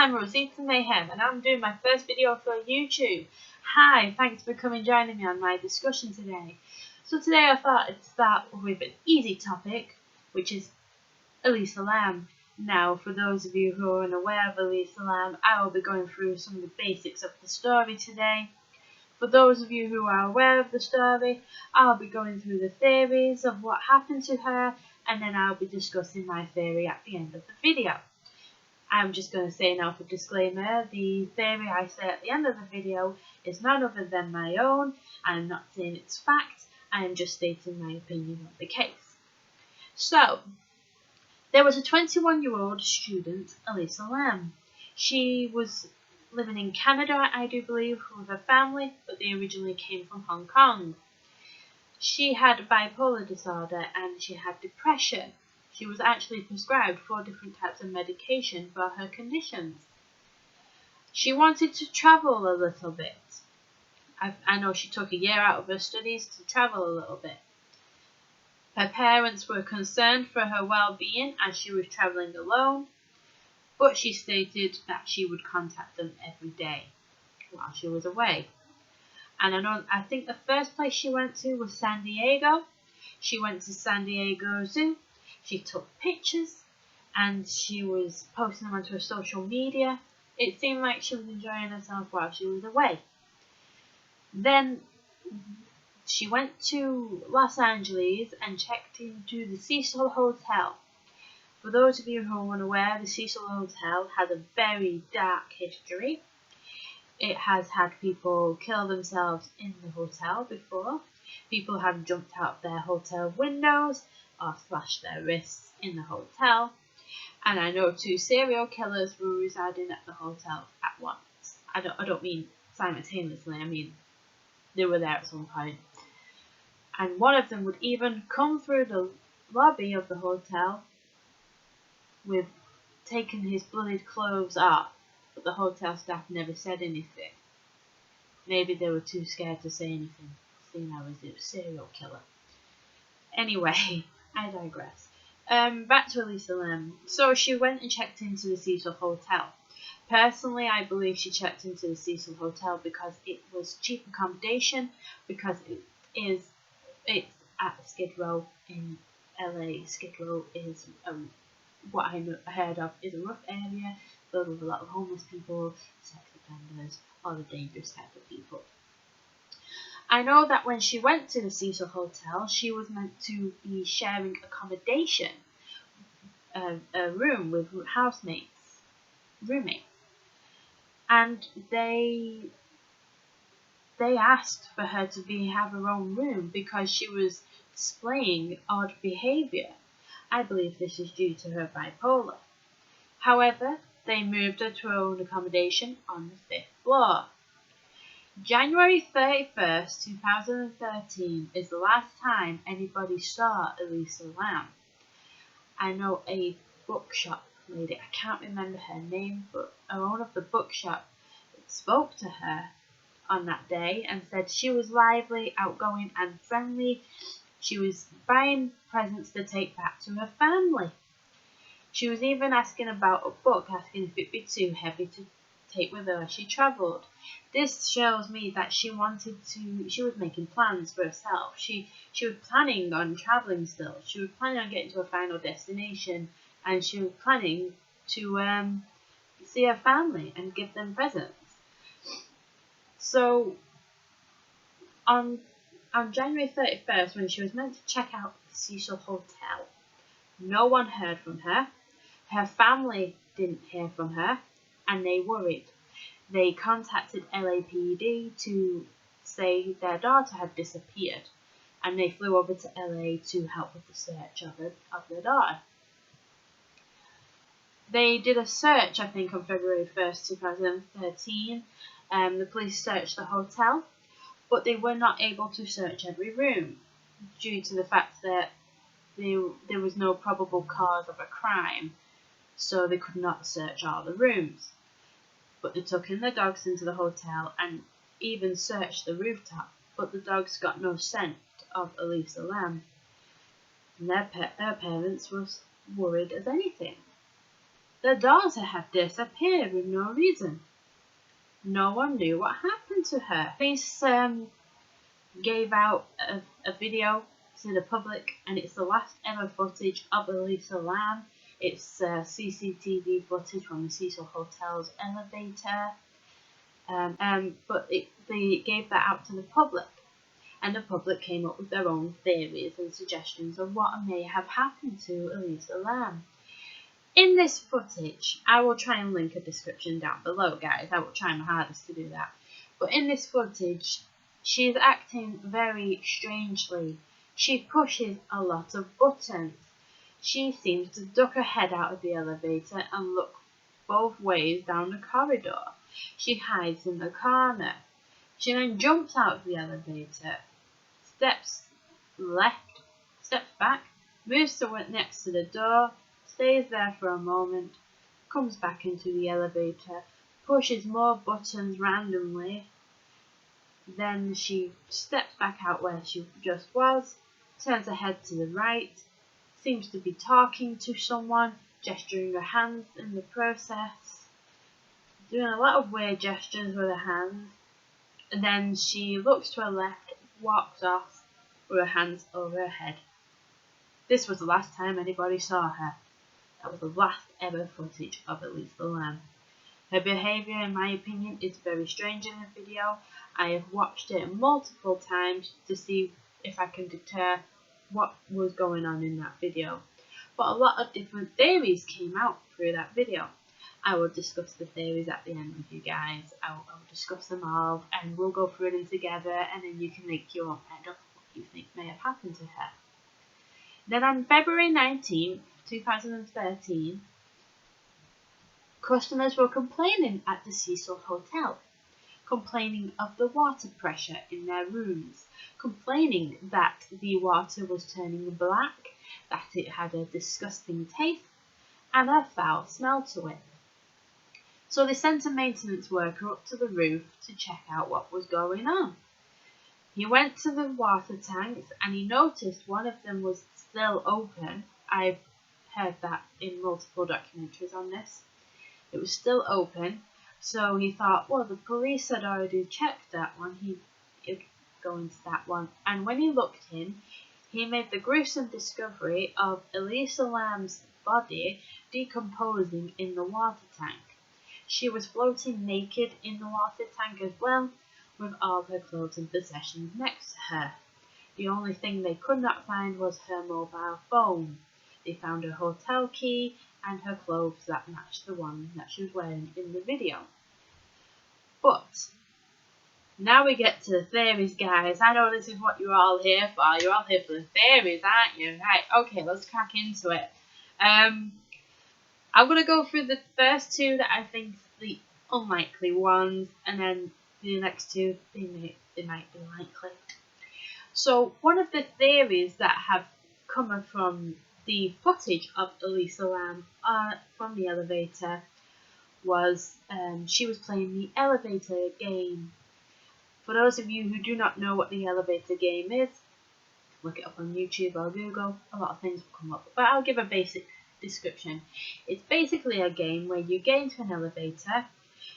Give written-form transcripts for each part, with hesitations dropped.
I'm Rosita Mayhem and I'm doing my first video for YouTube. Hi, thanks for joining me on my discussion today. So today I thought I'd start with an easy topic, which is Elisa Lam. Now, for those of you who are unaware of Elisa Lam, I will be going through some of the basics of the story today. For those of you who are aware of the story, I'll be going through the theories of what happened to her, and then I'll be discussing my theory at the end of the video. I'm just going to say now for disclaimer, the theory I say at the end of the video is none other than my own. I'm not saying it's fact, I am just stating my opinion on the case. So, there was a 21-year-old student, Elisa Lam. She was living in Canada, I do believe, with her family, but they originally came from Hong Kong. She had bipolar disorder and she had depression. She was actually prescribed 4 different types of medication for her conditions. She wanted to travel a little bit. I know she took a year out of her studies to travel a little bit. Her parents were concerned for her well-being as she was travelling alone, but she stated that she would contact them every day while she was away. And I think the first place she went to was San Diego. She went to San Diego Zoo. She took pictures and she was posting them onto her social media. It seemed like she was enjoying herself while she was away. Then she went to Los Angeles and checked into the Cecil Hotel. For those of you who are unaware, the Cecil Hotel has a very dark history. It has had people kill themselves in the hotel before. People have jumped out their hotel windows or slashed their wrists in the hotel. And I know 2 serial killers were residing at the hotel at once. I don't mean simultaneously, I mean they were there at some point. And one of them would even come through the lobby of the hotel with taking his bloodied clothes off, but the hotel staff never said anything. Maybe they were too scared to say anything, seeing I was a serial killer. Anyway, I digress. Back to Elisa Lam. So she went and checked into the Cecil Hotel. Personally, I believe she checked into the Cecil Hotel because it was cheap accommodation, because it's at Skid Row in LA. Skid Row is what I heard of is a rough area filled with a lot of homeless people, sex offenders, all the dangerous type of people. I know that when she went to the Cecil Hotel, she was meant to be sharing accommodation, a room with roommates, and they asked for her to have her own room because she was displaying odd behaviour. I believe this is due to her bipolar. However, they moved her to her own accommodation on the 5th floor. January 31st, 2013 is the last time anybody saw Elisa Lam. I know a bookshop lady, I can't remember her name, but a owner of the bookshop spoke to her on that day and said she was lively, outgoing and friendly. She was buying presents to take back to her family. She was even asking about a book, asking if it'd be too heavy to take with her as she travelled. This shows me that she was making plans for herself. She was planning on travelling still. She was planning on getting to her final destination, and she was planning to see her family and give them presents. So on January 31st, when she was meant to check out the Cecil Hotel, no one heard from her. Her family didn't hear from her, and they worried. They contacted LAPD to say their daughter had disappeared, and they flew over to LA to help with the search of their daughter. They did a search, I think, on February 1st, 2013. The police searched the hotel, but they were not able to search every room due to the fact that there was no probable cause of a crime, so they could not search all the rooms. But they took in the dogs into the hotel and even searched the rooftop, but the dogs got no scent of Elisa Lam. And their parents was worried as anything. their daughter had disappeared with no reason. No one knew what happened to her. Police gave out a video to the public, and it's the last ever footage of Elisa Lam. It's CCTV footage from the Cecil Hotel's elevator. But they gave that out to the public, and the public came up with their own theories and suggestions of what may have happened to Elisa Lam. In this footage, I will try and link a description down below, guys. I will try my hardest to do that. But in this footage, she is acting very strangely. She pushes a lot of buttons. She seems to duck her head out of the elevator and look both ways down the corridor. She hides in the corner. She then jumps out of the elevator, steps left, steps back, moves to next to the door, stays there for a moment, comes back into the elevator, pushes more buttons randomly. Then she steps back out where she just was, turns her head to the right, seems to be talking to someone, gesturing her hands in the process, doing a lot of weird gestures with her hands, and then she looks to her left, walks off with her hands over her head. This was the last time anybody saw her. That was the last ever footage of Elisa Lam. Her behaviour, in my opinion, is very strange in the video. I have watched it multiple times to see if I can deter what was going on in that video. But a lot of different theories came out through that video. I will discuss the theories at the end with you guys. I'll discuss them all, and we'll go through them together, and then you can make your own head up what you think may have happened to her. Then on February 19th, 2013, customers were complaining at the Cecil Hotel, complaining of the water pressure in their rooms, complaining that the water was turning black, that it had a disgusting taste, and a foul smell to it. So they sent a maintenance worker up to the roof to check out what was going on. He went to the water tanks and he noticed one of them was still open. I've heard that in multiple documentaries on this. It was still open, so he thought, well, the police had already checked that one. He'd go into that one. And when he looked in, he made the gruesome discovery of Elisa Lam's body decomposing in the water tank. She was floating naked in the water tank as well, with all her clothes and possessions next to her. The only thing they could not find was her mobile phone. They found her hotel key and her clothes that matched the one that she was wearing in the video. But now we get to the theories, guys. I know this is what you're all here for. You're all here for the theories, aren't you? Right, okay, let's crack into it. I'm going to go through the first two that I think are the unlikely ones, and then the next two, they might be likely. So one of the theories that have come from the footage of Elisa Lam from the elevator was she was playing the elevator game. For those of you who do not know what the elevator game is, look it up on YouTube or Google. A lot of things will come up, but I'll give a basic description. It's basically a game where you get into an elevator.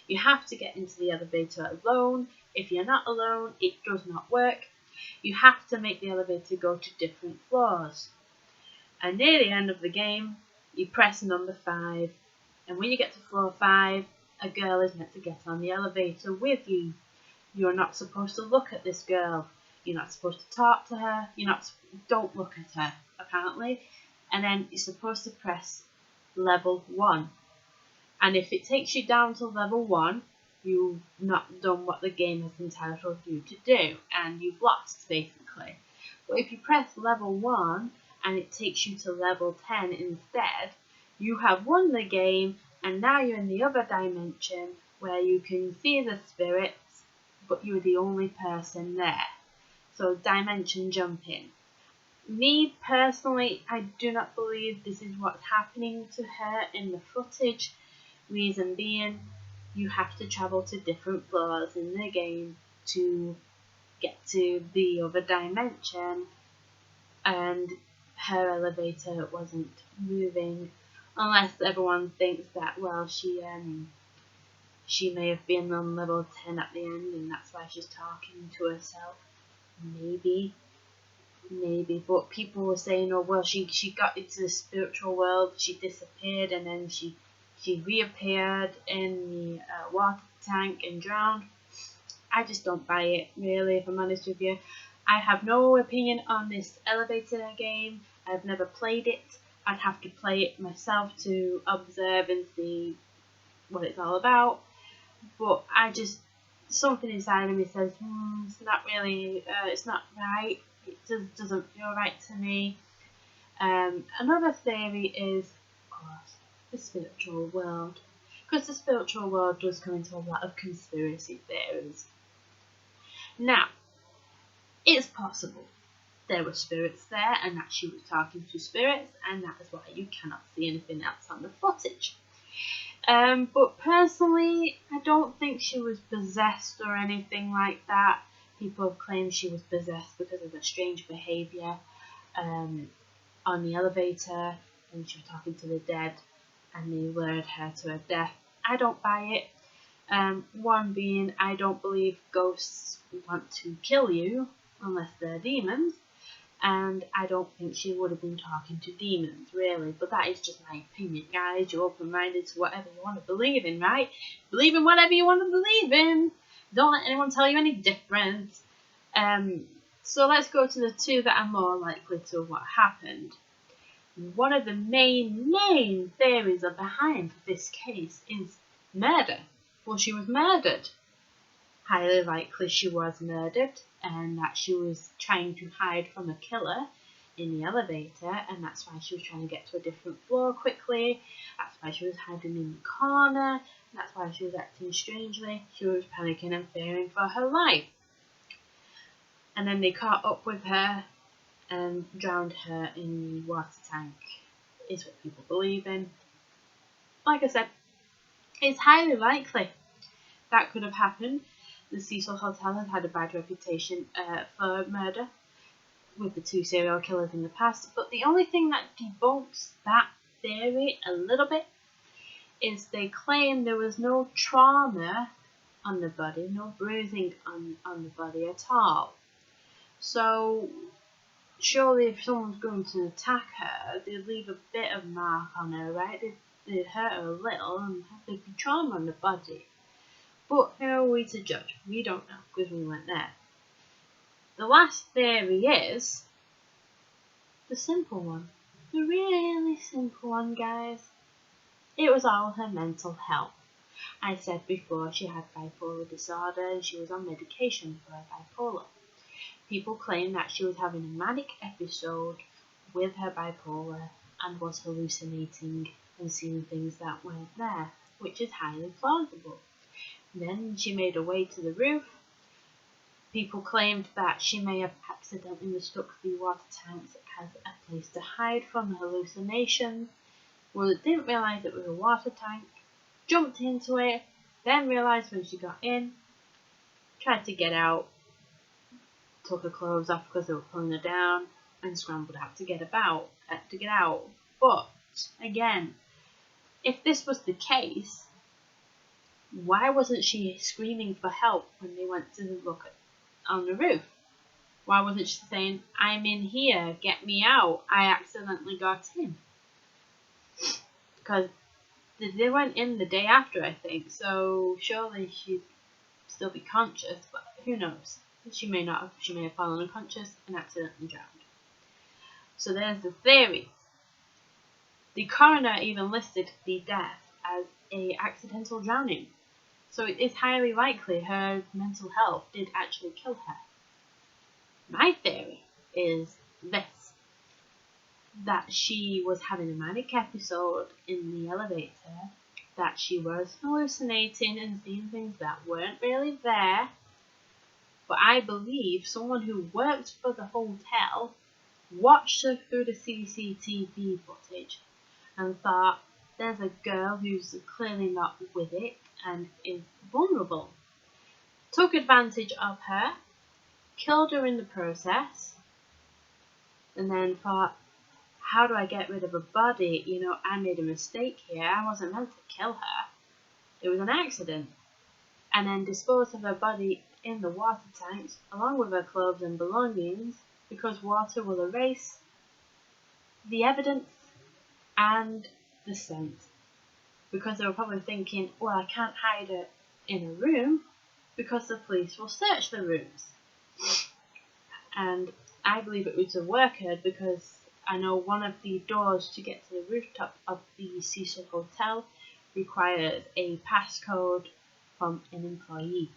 You have to get into the elevator alone. If you're not alone, it does not work. You have to make the elevator go to different floors. And near the end of the game, you press number 5. And when you get to floor 5, a girl is meant to get on the elevator with you. You're not supposed to look at this girl. You're not supposed to talk to her. Don't look at her, apparently. And then you're supposed to press level 1. And if it takes you down to level 1, you've not done what the game has entitled you to do, and you've lost, basically. But if you press level 1 and it takes you to level 10 instead, you have won the game, and now you're in the other dimension where you can see the spirits, but you're the only person there. So dimension jumping. Me personally, I do not believe this is what's happening to her in the footage. Reason being, you have to travel to different floors in the game to get to the other dimension, and her elevator wasn't moving unless everyone thinks that, well, she may have been on level 10 at the end and that's why she's talking to herself. Maybe, but people were saying, oh well, she got into the spiritual world, she disappeared, and then she reappeared in the water tank and drowned. I just don't buy it, really, if I'm honest with you. I have no opinion on this elevator game. I've never played it. I'd have to play it myself to observe and see what it's all about. But something inside of me says, it's not really, it's not right. It just doesn't feel right to me. Another theory is, of course, the spiritual world. Because the spiritual world does come into a lot of conspiracy theories. Now, it's possible there were spirits there and that she was talking to spirits, and that is why you cannot see anything else on the footage. But personally, I don't think she was possessed or anything like that. People have claimed she was possessed because of her strange behaviour on the elevator, and she was talking to the dead and they lured her to her death. I don't buy it. One being, I don't believe ghosts want to kill you unless they're demons, and I don't think she would have been talking to demons, really. But that is just my opinion, guys. You're open-minded to whatever you want to believe in, right? Believe in whatever you want to believe in. Don't let anyone tell you any different. So let's go to the two that are more likely to what happened. One of the main theories behind this case is murder. Well, she was murdered. Highly likely she was murdered, and that she was trying to hide from a killer in the elevator, and that's why she was trying to get to a different floor quickly. That's why she was hiding in the corner. That's why she was acting strangely. She was panicking and fearing for her life. And then they caught up with her and drowned her in the water tank, is what people believe in. Like I said, it's highly likely that could have happened. The Cecil Hotel has had a bad reputation for murder with the two serial killers in the past, but the only thing that debunks that theory a little bit is they claim there was no trauma on the body, no bruising on the body at all. So surely if someone's going to attack her, they'd leave a bit of mark on her, right? They'd hurt her a little and there'd be trauma on the body. But who are we to judge? We don't know because we weren't there. The last theory is the simple one. The really simple one, guys. It was all her mental health. I said before she had bipolar disorder and she was on medication for her bipolar. People claim that she was having a manic episode with her bipolar and was hallucinating and seeing things that weren't there, which is highly plausible. Then she made her way to the roof. People claimed that she may have accidentally mistook the water tanks as a place to hide from the hallucinations. Well, didn't realise it was a water tank, jumped into it, then realised when she got in, tried to get out, took her clothes off because they were pulling her down, and scrambled out to get out. But, again, if this was the case, why wasn't she screaming for help when they went to look on the roof? Why wasn't she saying, I'm in here, get me out, I accidentally got in? Because they went in the day after, I think, so surely she'd still be conscious, but who knows? She may not have. She may have fallen unconscious and accidentally drowned. So there's the theory. The coroner even listed the death as an accidental drowning. So it is highly likely her mental health did actually kill her. My theory is this. That she was having a manic episode in the elevator, that she was hallucinating and seeing things that weren't really there. But I believe someone who worked for the hotel watched her through the CCTV footage and thought, there's a girl who's clearly not with it and is vulnerable. Took advantage of her, killed her in the process, and then thought, how do I get rid of a body? You know, I made a mistake here. I wasn't meant to kill her. It was an accident. And then dispose of her body in the water tanks along with her clothes and belongings, because water will erase the evidence and the scent. Because they were probably thinking, well, I can't hide her in a room because the police will search the rooms. And I believe it was a worker, because I know one of the doors to get to the rooftop of the Cecil Hotel requires a passcode from an employee.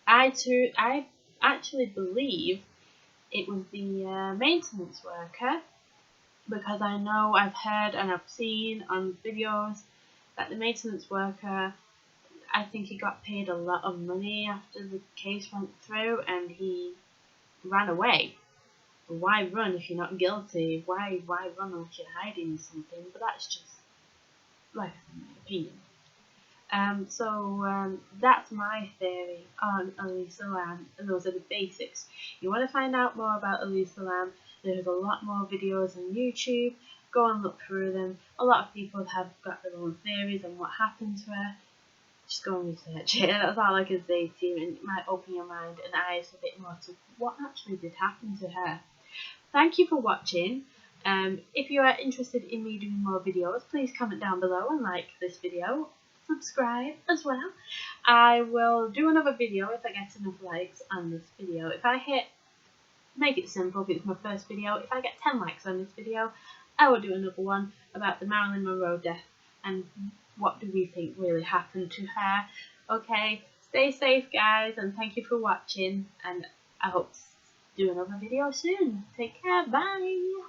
I actually believe it was the maintenance worker, because I know I've heard and I've seen on videos that the maintenance worker, I think he got paid a lot of money after the case went through and he ran away. Why run if you're not guilty? Why run unless you're hiding something? But that's just like my opinion. So that's my theory on Elisa Lam, and those are the basics. You want to find out more about Elisa Lam, there's a lot more videos on YouTube. Go and look through them. A lot of people have got their own theories on what happened to her. Just go and research it. That's all I can say to you, and it might open your mind and eyes a bit more to what actually did happen to her. Thank you for watching. If you are interested in me doing more videos, please comment down below and like this video. Subscribe as well. I will do another video if I get enough likes on this video. If I hit, make it simple, if it's my first video, if I get 10 likes on this video, I will do another one about the Marilyn Monroe death and what do we think really happened to her. Okay, stay safe guys, and thank you for watching, and I hope to do another video soon. Take care, bye!